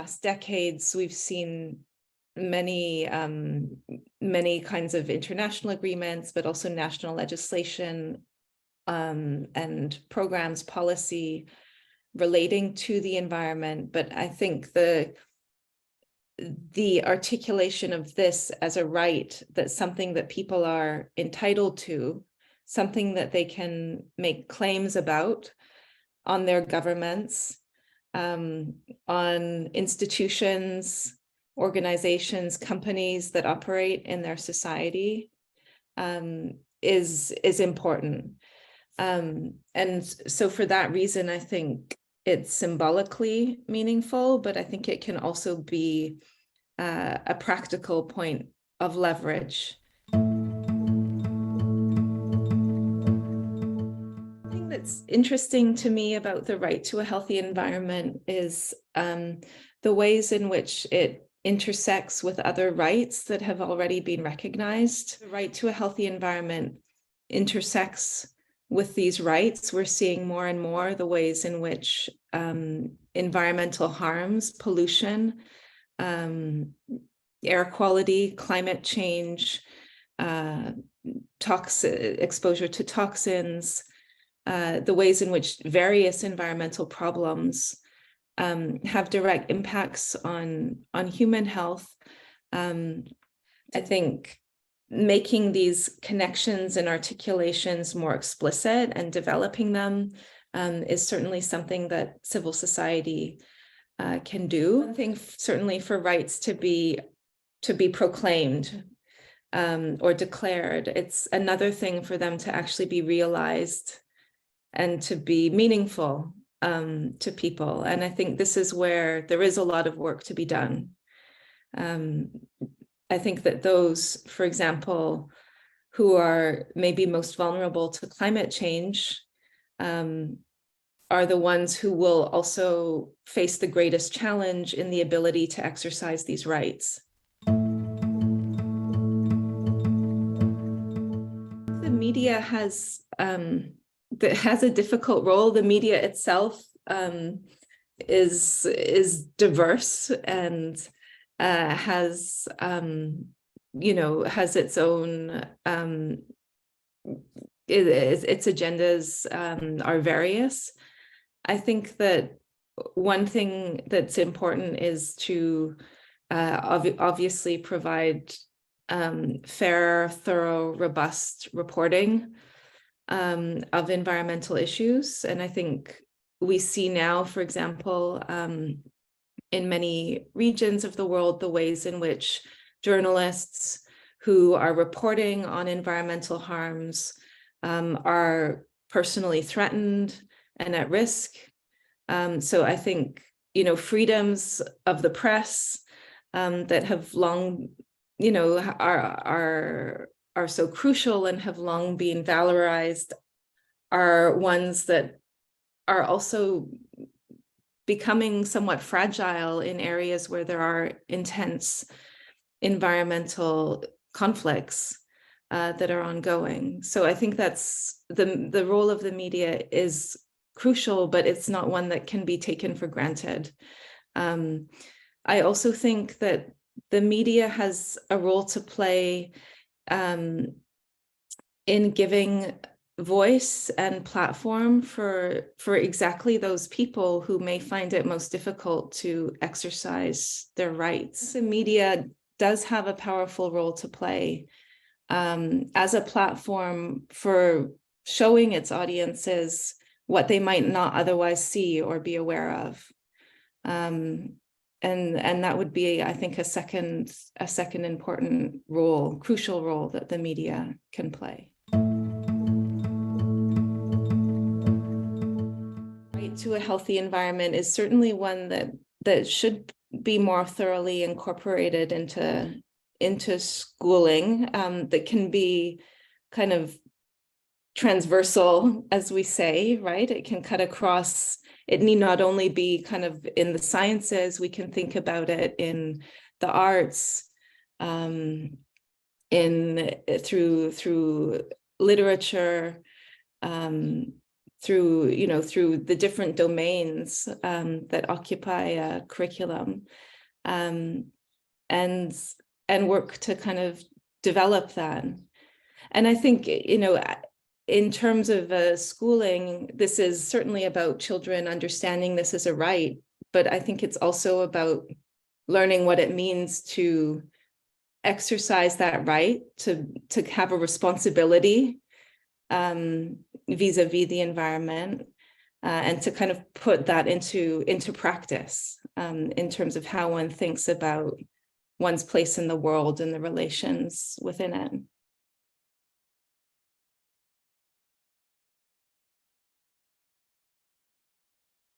last decades, we've seen many kinds of international agreements, but also national legislation and programs, policy relating to the environment. But I think the articulation of this as a right, that's something that people are entitled to, something that they can make claims about on their governments, on institutions, organizations, companies that operate in their society, is important. And so for that reason, I think it's symbolically meaningful, but I think it can also be a practical point of leverage. The thing that's interesting to me about the right to a healthy environment is the ways in which it intersects with other rights that have already been recognized. The right to a healthy environment intersects with these rights. We're seeing more and more the ways in which environmental harms, pollution, air quality, climate change, exposure to toxins, the ways in which various environmental problems have direct impacts on human health. I think making these connections and articulations more explicit and developing them is certainly something that civil society can do. One thing certainly for rights to be proclaimed or declared. It's another thing for them to actually be realized and to be meaningful to people. And I think this is where there is a lot of work to be done. I think that those, for example, who are maybe most vulnerable to climate change are the ones who will also face the greatest challenge in the ability to exercise these rights. The media has a difficult role. The media itself is diverse and has its own its agendas are various. I think that one thing that's important is to obviously provide fair, thorough, robust reporting of environmental issues. And I think we see now, for example, in many regions of the world, the ways in which journalists who are reporting on environmental harms are personally threatened and at risk. So I think, freedoms of the press that have long, are so crucial and have long been valorized are ones that are also becoming somewhat fragile in areas where there are intense environmental conflicts that are ongoing. So I think that's the role of the media is crucial, but it's not one that can be taken for granted. I also think that the media has a role to play in giving voice and platform for exactly those people who may find it most difficult to exercise their rights. The media does have a powerful role to play as a platform for showing its audiences what they might not otherwise see or be aware of. And that would be, I think, a second important role, crucial role that the media can play. Right to a healthy environment is certainly one that should be more thoroughly incorporated into schooling, that can be kind of transversal, as we say, right? It can cut across. It need not only be kind of in the sciences, we can think about it in the arts, through literature, through the different domains that occupy a curriculum, and work to kind of develop that. And I think, in terms of schooling, this is certainly about children understanding this as a right, but I think it's also about learning what it means to exercise that right, to have a responsibility vis-a-vis the environment, and to kind of put that into practice in terms of how one thinks about one's place in the world and the relations within it.